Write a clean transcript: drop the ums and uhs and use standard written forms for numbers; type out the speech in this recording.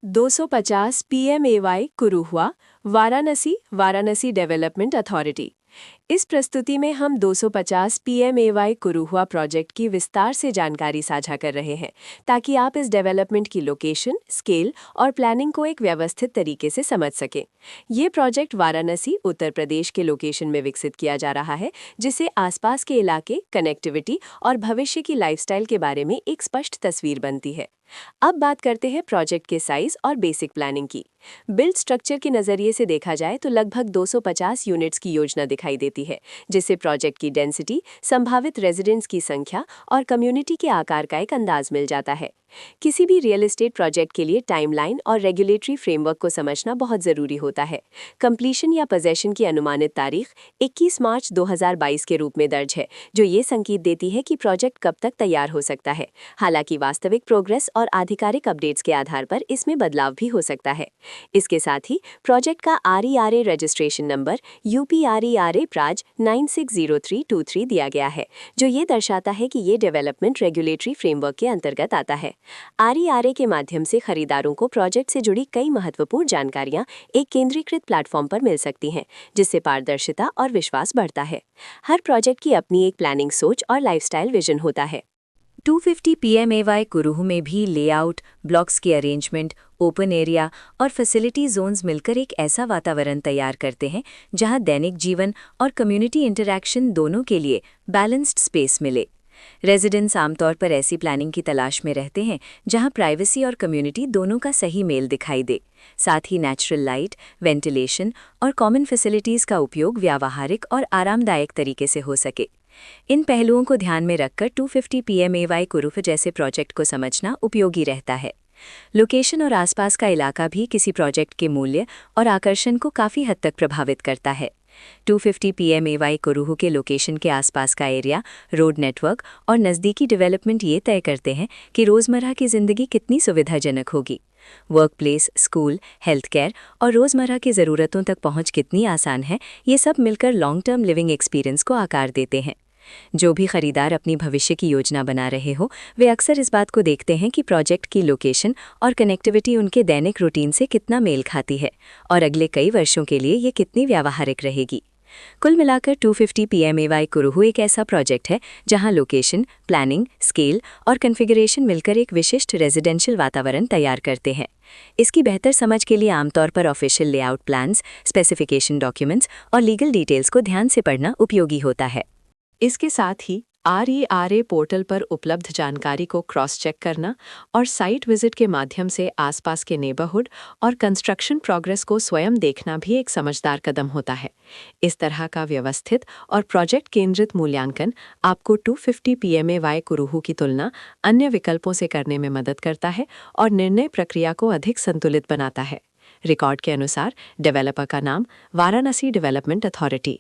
250 PMAY कुरुहुआ Varanasi development authority. इस प्रस्तुति में हम 250 PMAY कुरुहुआ प्रोजेक्ट की विस्तार से जानकारी साझा कर रहे हैं ताकि आप इस डेवलपमेंट की लोकेशन, स्केल और प्लानिंग को एक व्यवस्थित तरीके से समझ सकें। ये प्रोजेक्ट वाराणसी, उत्तर प्रदेश के लोकेशन में विकसित किया जा रहा है, जिससे आसपास के इलाके, कनेक्टिविटी और भविष्य की लाइफस्टाइल के बारे में एक स्पष्ट तस्वीर बनती है। अब बात करते हैं प्रोजेक्ट के साइज और बेसिक प्लानिंग की। बिल्ड स्ट्रक्चर के नज़रिए से देखा जाए तो लगभग 250 यूनिट्स की योजना दिखाई देती है, जिससे प्रोजेक्ट की डेंसिटी, संभावित रेजिडेंट्स की संख्या और कम्युनिटी के आकार का एक अंदाज मिल जाता है। किसी भी रियल एस्टेट प्रोजेक्ट के लिए टाइमलाइन और रेगुलेटरी फ्रेमवर्क को समझना बहुत ज़रूरी होता है। कंप्लीशन या पोजेशन की अनुमानित तारीख 21 मार्च 2022 के रूप में दर्ज है, जो ये संकेत देती है कि प्रोजेक्ट कब तक तैयार हो सकता है। हालांकि वास्तविक प्रोग्रेस और आधिकारिक अपडेट्स के आधार पर इसमें बदलाव भी हो सकता है। इसके साथ ही प्रोजेक्ट का RERA registration number UPRERA Praj 960323 दिया गया है, जो ये दर्शाता है कि ये डेवलपमेंट रेगुलेटरी फ्रेमवर्क के अंतर्गत आता है। RERA के माध्यम से खरीदारों को प्रोजेक्ट से जुड़ी कई महत्वपूर्ण जानकारियां एक केंद्रीकृत प्लेटफॉर्म पर मिल सकती हैं, जिससे पारदर्शिता और विश्वास बढ़ता है। हर प्रोजेक्ट की अपनी एक प्लानिंग सोच और लाइफस्टाइल विजन होता है। 250 PMAY कुरुहु में भी लेआउट, ब्लॉक्स की अरेंजमेंट, ओपन एरिया और फैसिलिटी जोन्स मिलकर एक ऐसा वातावरण तैयार करते हैं जहां दैनिक जीवन और कम्युनिटी इंटरैक्शन दोनों के लिए बैलेंस्ड स्पेस मिले। रेजिडेंट्स आमतौर पर ऐसी प्लानिंग की तलाश में रहते हैं जहां प्राइवेसी और कम्युनिटी दोनों का सही मेल दिखाई दे। साथ ही नेचुरल लाइट, वेंटिलेशन और कॉमन फैसिलिटीज़ का उपयोग व्यावहारिक और आरामदायक तरीके से हो सके। इन पहलुओं को ध्यान में रखकर 250 PMAY कुरुहु जैसे प्रोजेक्ट को समझना उपयोगी रहता है। लोकेशन और आसपास का इलाका भी किसी प्रोजेक्ट के मूल्य और आकर्षण को काफ़ी हद तक प्रभावित करता है। 250 PMAY कुरुहु के लोकेशन के आसपास का एरिया, रोड नेटवर्क और नज़दीकी डेवलपमेंट ये तय करते हैं कि रोज़मर्रा की ज़िंदगी कितनी सुविधाजनक होगी। Work place, school, health care और रोज़मर्रा की ज़रूरतों तक पहुंच कितनी आसान है, ये सब मिलकर लॉन्ग टर्म लिविंग एक्सपीरियंस को आकार देते हैं। जो भी खरीदार अपनी भविष्य की योजना बना रहे हो, वे अक्सर इस बात को देखते हैं कि प्रोजेक्ट की लोकेशन और कनेक्टिविटी उनके दैनिक रूटीन से कितना मेल खाती है और अगले कई वर्षों के लिए ये कितनी व्यावहारिक रहेगी। कुल मिलाकर 250 PMAY कुरुहु एक ऐसा प्रोजेक्ट है जहां लोकेशन, प्लानिंग, स्केल और कॉन्फ़िगरेशन मिलकर एक विशिष्ट रेजिडेंशियल वातावरण तैयार करते हैं। इसकी बेहतर समझ के लिए आमतौर पर official layout plans, specification documents और लीगल डिटेल्स को ध्यान से पढ़ना उपयोगी होता है। इसके साथ ही RERA पोर्टल पर उपलब्ध जानकारी को क्रॉस चेक करना और साइट विजिट के माध्यम से आसपास के नेबरहुड और कंस्ट्रक्शन प्रोग्रेस को स्वयं देखना भी एक समझदार कदम होता है। इस तरह का व्यवस्थित और प्रोजेक्ट केंद्रित मूल्यांकन आपको 250 PMAY कुरुहु की तुलना अन्य विकल्पों से करने में मदद करता है और निर्णय प्रक्रिया को अधिक संतुलित बनाता है। रिकॉर्ड के अनुसार डेवलपर का नाम वाराणसी डेवलपमेंट अथॉरिटी।